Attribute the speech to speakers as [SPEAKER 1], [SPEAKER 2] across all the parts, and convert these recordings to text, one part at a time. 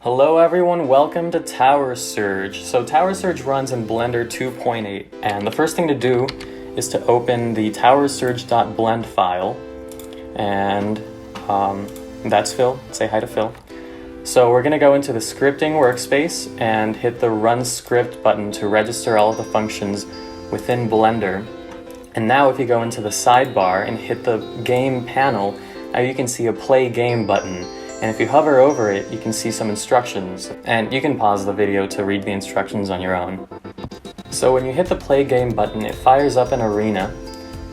[SPEAKER 1] Hello everyone, welcome to Tower Surge. So Tower Surge runs in Blender 2.8, and the first thing to do is to open the towersurge.blend file, and that's Phil. Say hi to Phil. So we're going to go into the scripting workspace and hit the Run Script button to register all of the functions within Blender. And now if you go into the sidebar and hit the Game panel, now you can see a Play Game button. And if you hover over it, you can see some instructions, and you can pause the video to read the instructions on your own. So when you hit the Play Game button, it fires up an arena,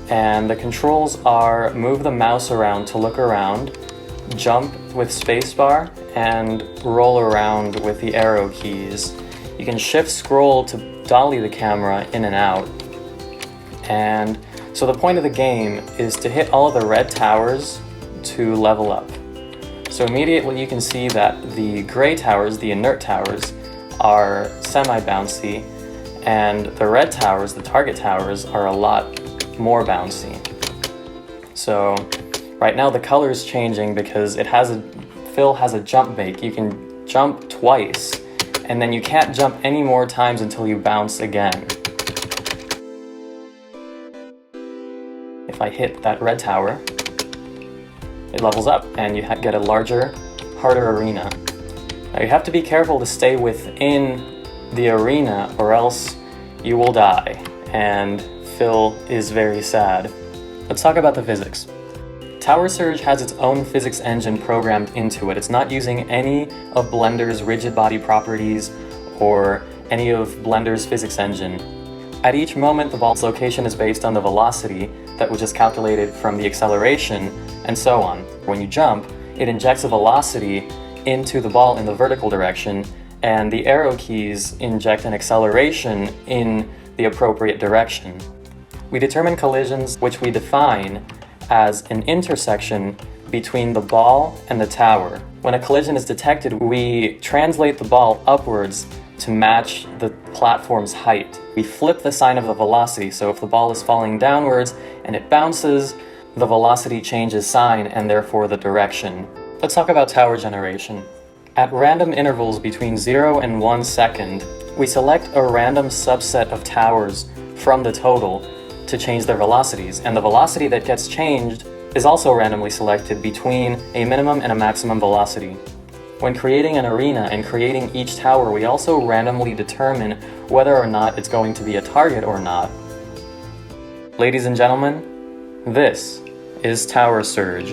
[SPEAKER 1] and the controls are move the mouse around to look around, jump with spacebar, and roll around with the arrow keys. You can shift scroll to dolly the camera in and out. And so the point of the game is to hit all of the red towers to level up. So immediately you can see that the gray towers, the inert towers, are semi-bouncy, and the red towers, the target towers, are a lot more bouncy. So right now the color is changing because Phil has a jump bake. You can jump twice, and then you can't jump any more times until you bounce again. If I hit that red tower, it levels up and you get a larger, harder arena. Now you have to be careful to stay within the arena or else you will die, and Phil is very sad. Let's talk about the physics. Tower Surge has its own physics engine programmed into it. It's not using any of Blender's rigid body properties or any of Blender's physics engine. At each moment, the ball's location is based on the velocity that was just calculated from the acceleration, and so on. When you jump, it injects a velocity into the ball in the vertical direction, and the arrow keys inject an acceleration in the appropriate direction. We determine collisions, which we define as an intersection between the ball and the tower. When a collision is detected, we translate the ball upwards to match the platform's height. We flip the sign of the velocity, so if the ball is falling downwards and it bounces, the velocity changes sign and therefore the direction. Let's talk about tower generation. At random intervals between 0 and 1 second, we select a random subset of towers from the total to change their velocities, and the velocity that gets changed is also randomly selected between a minimum and a maximum velocity. When creating an arena and creating each tower, we also randomly determine whether or not it's going to be a target or not. Ladies and gentlemen, this is Tower Surge.